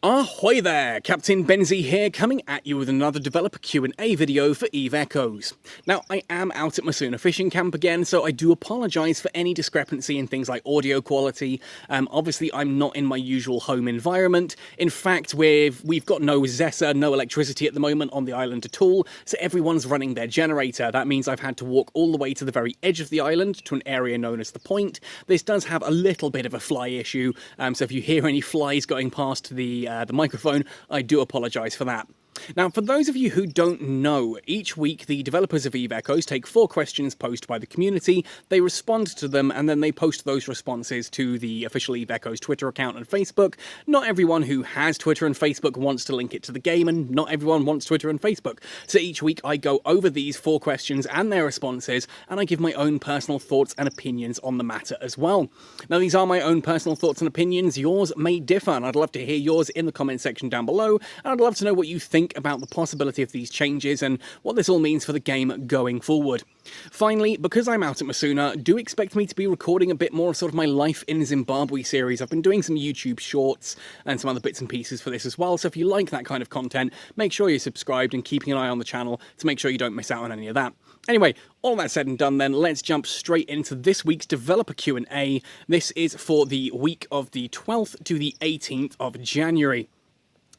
Ahoy there, Captain Benzie here, coming at you with another developer Q&A video for EVE Echoes. Now, I am out at Masuna fishing camp again, so I do apologise for any discrepancy in things like audio quality. Obviously, I'm not in my usual home environment. In fact, we've got no Zessa, no electricity at the moment on the island at all, so everyone's running their generator. That means I've had to walk all the way to the very edge of the island, to an area known as the Point. This does have a little bit of a fly issue, so if you hear any flies going past the microphone, I do apologise for that. Now, for those of you who don't know, each week the developers of EVE Echoes take 4 questions posed by the community, they respond to them, and then they post those responses to the official EVE Echoes Twitter account and Facebook. Not everyone who has Twitter and Facebook wants to link it to the game, and not everyone wants Twitter and Facebook. So each week I go over these 4 questions and their responses, and I give my own personal thoughts and opinions on the matter as well. Now, these are my own personal thoughts and opinions. Yours may differ, and I'd love to hear yours in the comment section down below, and I'd love to know what you think about the possibility of these changes and what this all means for the game going forward. Finally, because I'm out at Masuna, do expect me to be recording a bit more of sort of my Life in Zimbabwe series. I've been doing some YouTube shorts and some other bits and pieces for this as well, so if you like that kind of content, make sure you're subscribed and keeping an eye on the channel to make sure you don't miss out on any of that. Anyway, all that said and done then, let's jump straight into this week's developer Q&A. This is for the week of the 12th to the 18th of January.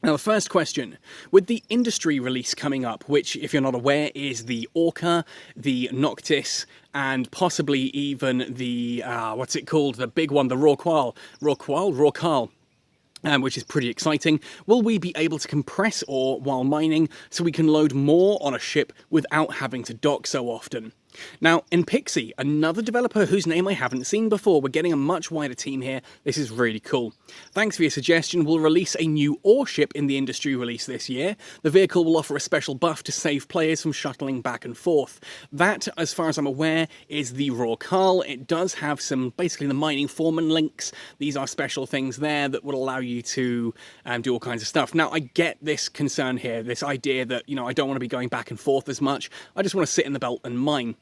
Now, the first question, with the industry release coming up, which, if you're not aware, is the Orca, the Noctis, and possibly even the, what's it called, the big one, the Rorqual, which is pretty exciting. Will we be able to compress ore while mining so we can load more on a ship without having to dock so often? Now, in Pixie, another developer whose name I haven't seen before, we're getting a much wider team here. This is really cool. Thanks for your suggestion. We'll release a new ore ship in the industry release this year. The vehicle will offer a special buff to save players from shuttling back and forth. That, as far as I'm aware, is the Rorqual. It does have some, basically the mining foreman links. These are special things there that would allow you to do all kinds of stuff. Now, I get this concern here, this idea that, you know, I don't want to be going back and forth as much. I just want to sit in the belt and mine.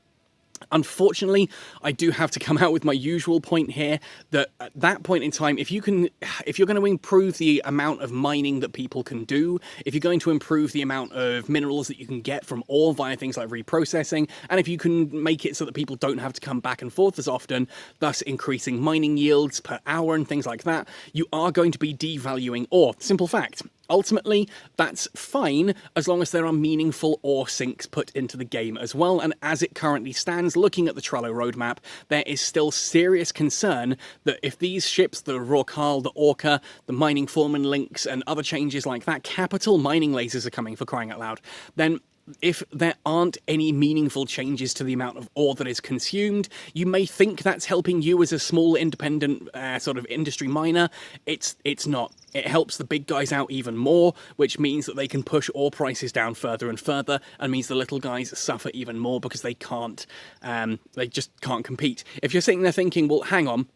Unfortunately, I do have to come out with my usual point here that at that point in time, if you're going to improve the amount of mining that people can do, if you're going to improve the amount of minerals that you can get from ore via things like reprocessing, and if you can make it so that people don't have to come back and forth as often, thus increasing mining yields per hour and things like that, you are going to be devaluing ore. Simple fact. Ultimately, that's fine as long as there are meaningful ore sinks put into the game as well, and as it currently stands, looking at the Trello roadmap, there is still serious concern that if these ships, the Rorqual, the Orca, the mining foreman links, and other changes like that, capital mining lasers are coming, for crying out loud, then if there aren't any meaningful changes to the amount of ore that is consumed, you may think that's helping you as a small independent sort of industry miner. It's not. It helps the big guys out even more, which means that they can push ore prices down further and further, and means the little guys suffer even more because they just can't compete. If you're sitting there thinking, well, hang on,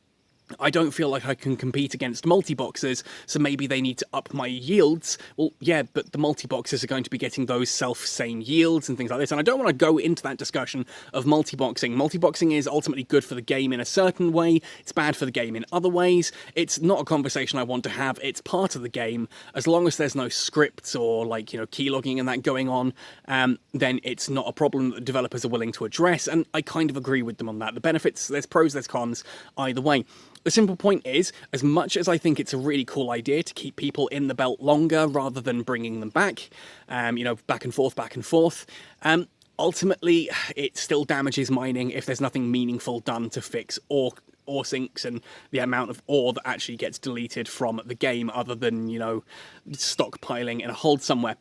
I don't feel like I can compete against multi-boxers, so maybe they need to up my yields. Well, yeah, but the multi-boxers are going to be getting those self-same yields and things like this, and I don't want to go into that discussion of multi-boxing. Multi-boxing is ultimately good for the game in a certain way, it's bad for the game in other ways. It's not a conversation I want to have, it's part of the game. As long as there's no scripts or, like, you know, keylogging and that going on, then it's not a problem that the developers are willing to address, and I kind of agree with them on that. The benefits, there's pros, there's cons, either way. The simple point is, as much as I think it's a really cool idea to keep people in the belt longer rather than bringing them back, you know, back and forth, ultimately it still damages mining if there's nothing meaningful done to fix ore sinks and the amount of ore that actually gets deleted from the game, other than, you know, stockpiling in a hold somewhere.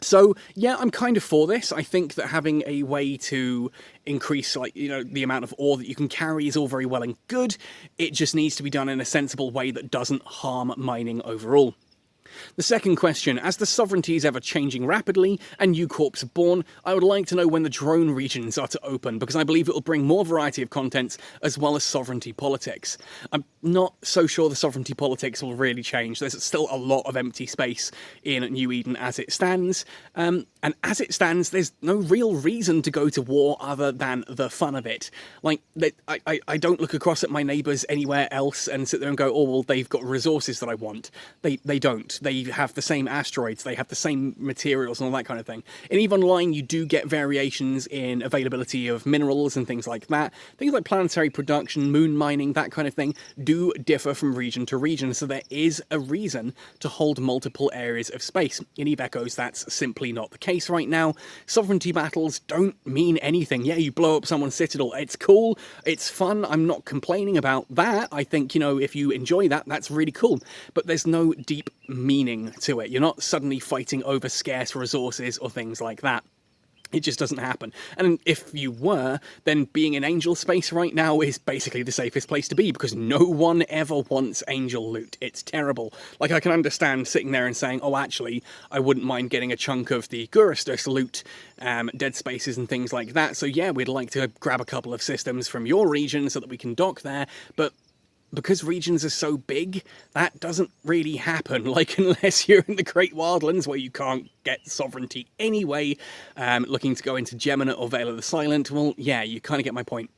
So, yeah, I'm kind of for this. I think that having a way to increase, like, you know, the amount of ore that you can carry is all very well and good. It just needs to be done in a sensible way that doesn't harm mining overall. The second question, as the sovereignty is ever changing rapidly and new corps are born, I would like to know when the drone regions are to open, because I believe it will bring more variety of contents as well as sovereignty politics. I'm not so sure the sovereignty politics will really change. There's still a lot of empty space in New Eden as it stands, and as it stands, there's no real reason to go to war other than the fun of it. Like, I don't look across at my neighbours anywhere else and sit there and go, oh, well, they've got resources that I want. They don't. out. They have the same asteroids, they have the same materials and all that kind of thing. In EVE Online, you do get variations in availability of minerals and things like that. Things like planetary production, moon mining, that kind of thing, do differ from region to region, so there is a reason to hold multiple areas of space. In EVE Echoes, that's simply not the case right now. Sovereignty battles don't mean anything. Yeah, you blow up someone's citadel, it's cool, it's fun, I'm not complaining about that. I think, you know, if you enjoy that, that's really cool. But there's no deep meaning to it. You're not suddenly fighting over scarce resources or things like that. It just doesn't happen. And if you were, then being in Angel space right now is basically the safest place to be, because no one ever wants Angel loot. It's terrible. Like, I can understand sitting there and saying, oh, actually, I wouldn't mind getting a chunk of the Gurustus loot, dead spaces and things like that. So yeah, we'd like to grab a couple of systems from your region so that we can dock there, but because regions are so big, that doesn't really happen. Like, unless you're in the Great Wildlands, where you can't get sovereignty anyway, looking to go into Gemina or Vale of the Silent, well, yeah, you kind of get my point.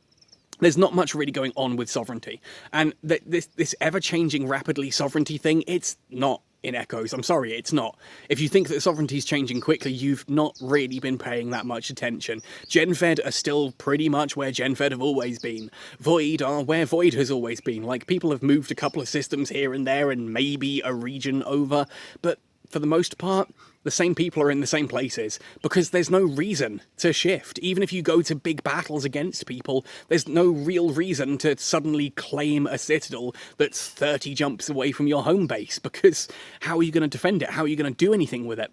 There's not much really going on with sovereignty. And this ever-changing, rapidly sovereignty thing, it's not in Echoes. I'm sorry, it's not. If you think that sovereignty's changing quickly, you've not really been paying that much attention. GenFed are still pretty much where GenFed have always been. Void are where Void has always been. Like, people have moved a couple of systems here and there and maybe a region over, but for the most part, the same people are in the same places, because there's no reason to shift. Even if you go to big battles against people, there's no real reason to suddenly claim a citadel that's 30 jumps away from your home base, because how are you going to defend it? How are you going to do anything with it?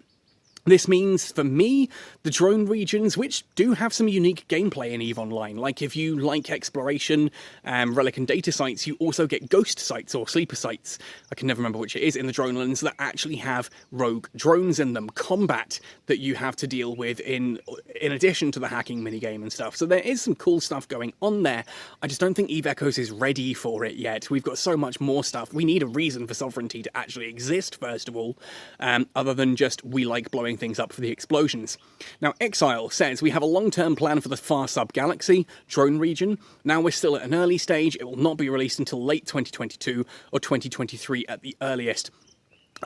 This means, for me, the drone regions, which do have some unique gameplay in EVE Online. Like, if you like exploration, relic and data sites, you also get ghost sites or sleeper sites, I can never remember which it is, in the Dronelands that actually have rogue drones in them, combat that you have to deal with in addition to the hacking minigame and stuff. So there is some cool stuff going on there. I just don't think EVE Echoes is ready for it yet. We've got so much more stuff. We need a reason for sovereignty to actually exist, first of all, other than just we like blowing things up for the explosions. Now, Exile says, we have a long-term plan for the Far Sub-Galaxy drone region. Now we're still at an early stage. It will not be released until late 2022 or 2023 at the earliest.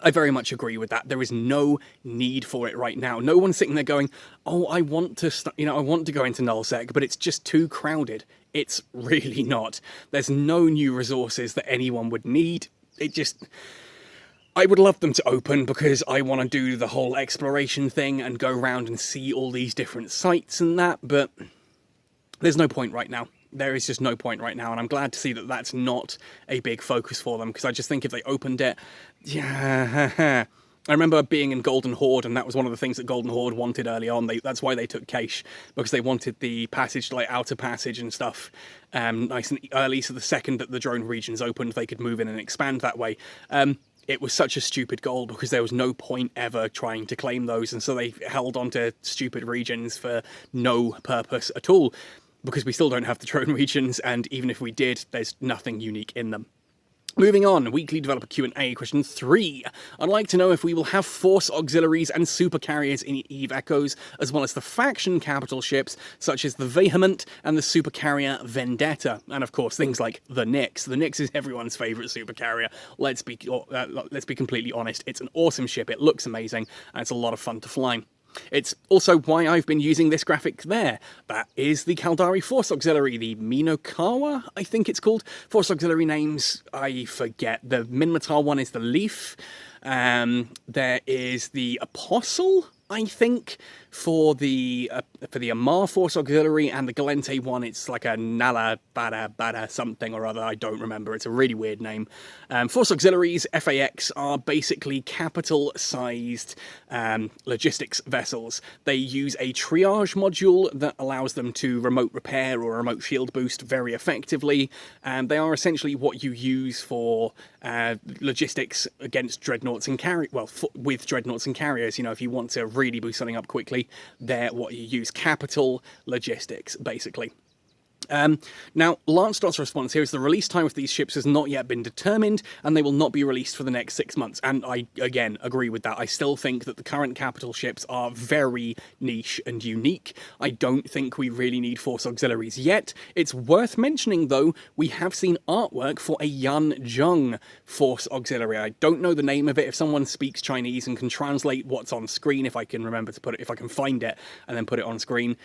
I very much agree with that. There is no need for it right now. No one's sitting there going, oh, I want to I want to go into nullsec, but it's just too crowded. It's really not. There's no new resources that anyone would need. I would love them to open, because I want to do the whole exploration thing and go around and see all these different sites and that, but there's no point right now. There is just no point right now, and I'm glad to see that that's not a big focus for them, because I just think if they opened it, yeah. I remember being in Golden Horde, and that was one of the things that Golden Horde wanted early on. That's why they took Cache, because they wanted the passage, like outer passage and stuff, nice and early, so the second that the drone regions opened, they could move in and expand that way. It was such a stupid goal, because there was no point ever trying to claim those, and so they held on to stupid regions for no purpose at all, because we still don't have the drone regions, and even if we did, there's nothing unique in them. Moving on, weekly developer Q&A, question 3. I'd like to know if we will have Force Auxiliaries and Super Carriers in EVE Echoes, as well as the faction capital ships, such as the Vehement and the Super Carrier Vendetta, and of course things like the Nyx. The Nyx is everyone's favourite super carrier. Let's be completely honest, it's an awesome ship, it looks amazing, and it's a lot of fun to fly. It's also why I've been using this graphic there. That is the Caldari Force Auxiliary, the Minokawa, I think it's called. Force Auxiliary names, I forget. The Minmatar one is the Leaf. There is the Apostle, I think, for the Amar Force Auxiliary, and the Galente one, it's like a Nala Bada something or other, I don't remember, it's a really weird name. Force Auxiliaries, FAX, are basically capital-sized logistics vessels. They use a triage module that allows them to remote repair or remote shield boost very effectively, and they are essentially what you use for logistics against dreadnoughts and with dreadnoughts and carriers. You know, if you want to really boost something up quickly, they're what you use. Capital logistics, basically. Now, Lancelot's response here is the release time of these ships has not yet been determined, and they will not be released for the next 6 months. And I, again, agree with that. I still think that the current capital ships are very niche and unique. I don't think we really need Force Auxiliaries yet. It's worth mentioning, though, we have seen artwork for a Yan Zheng Force Auxiliary. I don't know the name of it. If someone speaks Chinese and can translate what's on screen, if I can remember to put it, if I can find it and then put it on screen,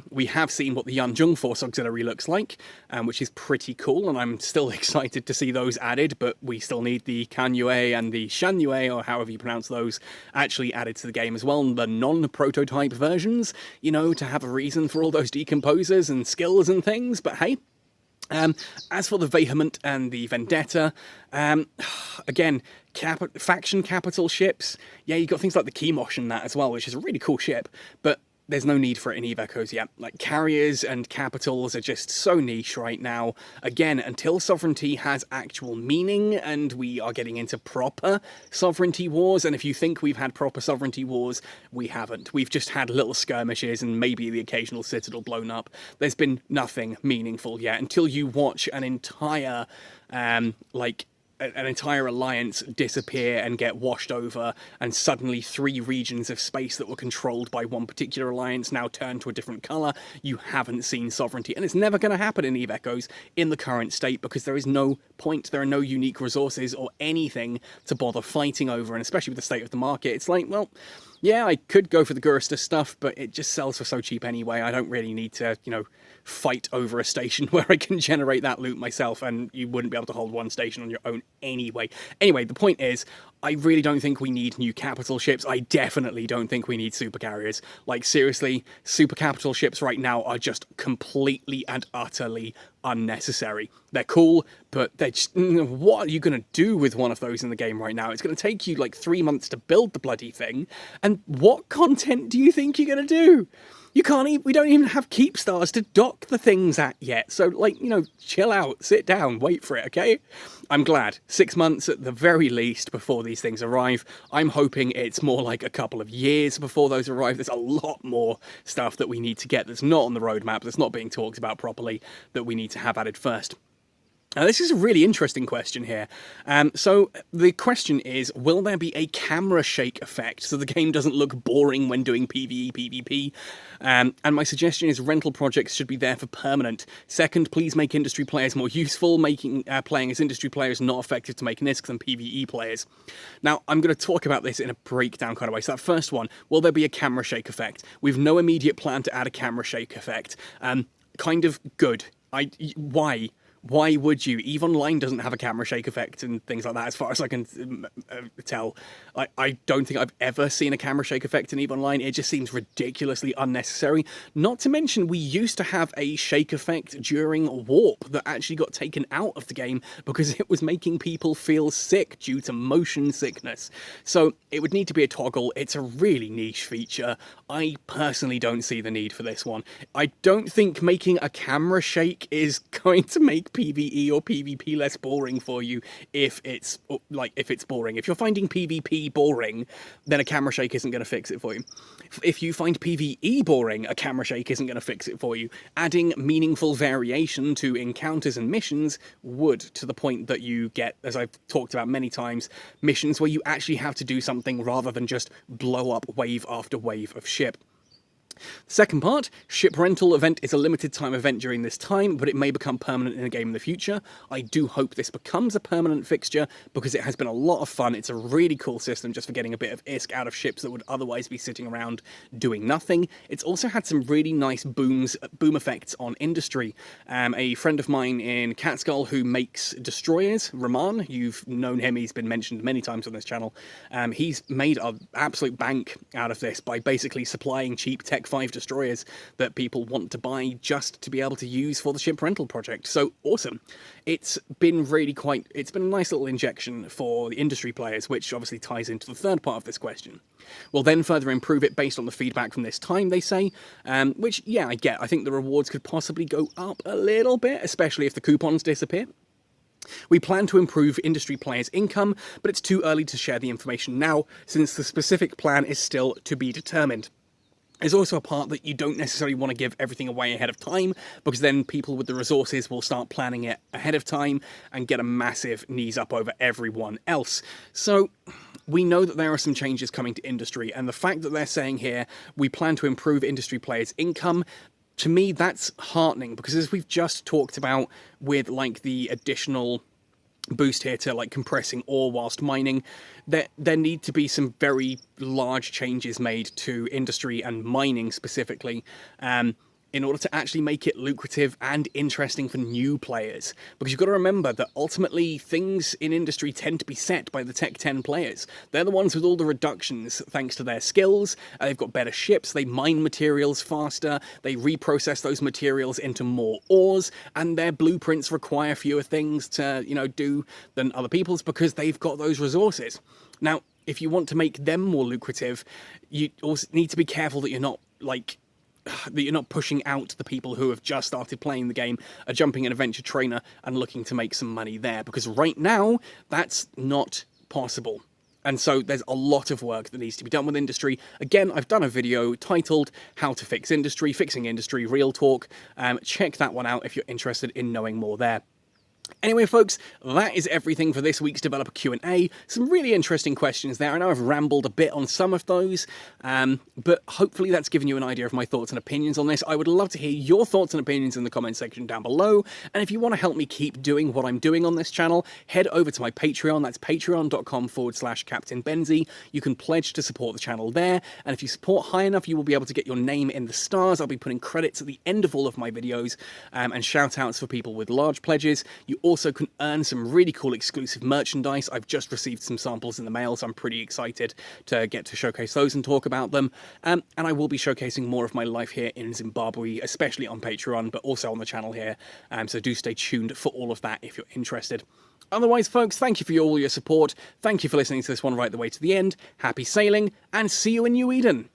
we have seen what the Yan Zheng Force Auxiliary looks like, which is pretty cool, and I'm still excited to see those added, but we still need the Kanyue and the Shanyue, or however you pronounce those, actually added to the game as well, and the non-prototype versions, you know, to have a reason for all those decomposers and skills and things, but hey. As for the Vehement and the Vendetta, again, faction capital ships, yeah, you got things like the Chemosh and that as well, which is a really cool ship, but there's no need for it in EVE Echoes yet. Like, carriers and capitals are just so niche right now. Again, until sovereignty has actual meaning and we are getting into proper sovereignty wars, and if you think we've had proper sovereignty wars, we haven't. We've just had little skirmishes and maybe the occasional citadel blown up. There's been nothing meaningful yet until you watch an entire, an entire alliance disappear and get washed over, and suddenly 3 regions of space that were controlled by one particular alliance now turn to a different colour. You haven't seen sovereignty, and it's never going to happen in EVE Echoes in the current state, because there is no point, there are no unique resources or anything to bother fighting over, and especially with the state of the market, it's like, well, yeah, I could go for the Gurista stuff, but it just sells for so cheap anyway. I don't really need to, you know, fight over a station where I can generate that loot myself, and you wouldn't be able to hold one station on your own anyway. Anyway, the point is, I really don't think we need new capital ships. I definitely don't think we need super carriers. Like, seriously, super capital ships right now are just completely and utterly unnecessary. They're cool, but they're just, what are you going to do with one of those in the game right now? It's going to take you like 3 months to build the bloody thing, and what content do you think you're going to do? You can't we don't even have keep stars to dock the things at yet. So, like, you know, chill out, sit down, wait for it, okay? I'm glad. 6 months at the very least before these things arrive. I'm hoping it's more like a couple of years before those arrive. There's a lot more stuff that we need to get that's not on the roadmap, that's not being talked about properly, that we need to have added first. Now, this is a really interesting question here. So the question is, will there be a camera shake effect so the game doesn't look boring when doing PvE, PvP? And my suggestion is rental projects should be there for permanent. Second, please make industry players more useful, making playing as industry players not effective to make NISC than PvE players. Now, I'm going to talk about this in a breakdown kind of way. So that first one, will there be a camera shake effect? We've no immediate plan to add a camera shake effect. Kind of good. Why? Why would you? EVE Online doesn't have a camera shake effect and things like that, as far as I can tell. I don't think I've ever seen a camera shake effect in EVE Online. It just seems ridiculously unnecessary. Not to mention, we used to have a shake effect during Warp that actually got taken out of the game because it was making people feel sick due to motion sickness. So it would need to be a toggle. It's a really niche feature. I personally don't see the need for this one. I don't think making a camera shake is going to make PvE or PvP less boring for you if it's boring. If you're finding PvP boring, then a camera shake isn't going to fix it for you. If you find PvE boring, a camera shake isn't going to fix it for you. Adding meaningful variation to encounters and missions would, to the point that you get, as I've talked about many times, missions where you actually have to do something rather than just blow up wave after wave of ship. The second part, ship rental event is a limited time event during this time, but it may become permanent in a game in the future. I do hope this becomes a permanent fixture because it has been a lot of fun. It's a really cool system just for getting a bit of ISK out of ships that would otherwise be sitting around doing nothing. It's also had some really nice boom effects on industry. A friend of mine in Catskull who makes destroyers, Raman, you've known him, he's been mentioned many times on this channel. He's made an absolute bank out of this by basically supplying cheap Tech 5 destroyers that people want to buy just to be able to use for the ship rental project. So awesome. It's been a nice little injection for the industry players, which obviously ties into the third part of this question. We'll then further improve it based on the feedback from this time, they say, which, yeah, I get. I think the rewards could possibly go up a little bit, especially if the coupons disappear. We plan to improve industry players' income, but it's too early to share the information now, since the specific plan is still to be determined. There's also a part that you don't necessarily want to give everything away ahead of time, because then people with the resources will start planning it ahead of time and get a massive knees up over everyone else. So we know that there are some changes coming to industry, and the fact that they're saying here, we plan to improve industry players' income, to me, that's heartening, because as we've just talked about with like the additional boost here to like compressing ore whilst mining, there need to be some very large changes made to industry and mining specifically, in order to actually make it lucrative and interesting for new players. Because you've got to remember that ultimately things in industry tend to be set by the Tech 10 players. They're the ones with all the reductions thanks to their skills. They've got better ships, they mine materials faster, they reprocess those materials into more ores, and their blueprints require fewer things to, you know, do than other people's because they've got those resources. Now, if you want to make them more lucrative, you also need to be careful that you're not pushing out the people who have just started playing the game, are jumping an adventure trainer and looking to make some money there, because right now that's not possible. And so there's a lot of work that needs to be done with industry. Again, I've done a video titled How to Fix Industry, Fixing Industry, Real Talk. Check that one out if you're interested in knowing more there. Anyway, folks, that is everything for this week's Developer Q&A. Some really interesting questions there. I know I've rambled a bit on some of those, but hopefully that's given you an idea of my thoughts and opinions on this. I would love to hear your thoughts and opinions in the comment section down below. And if you want to help me keep doing what I'm doing on this channel, head over to my Patreon. That's patreon.com/Captain Benzie. You can pledge to support the channel there. And if you support high enough, you will be able to get your name in the stars. I'll be putting credits at the end of all of my videos, and shout outs for people with large pledges. You also can earn some really cool exclusive merchandise. I've just received some samples in the mail, so I'm pretty excited to get to showcase those and talk about them. And I will be showcasing more of my life here in Zimbabwe, especially on Patreon, but also on the channel here. So do stay tuned for all of that if you're interested. Otherwise, folks, thank you for all your support. Thank you for listening to this one right the way to the end. Happy sailing, and see you in New Eden.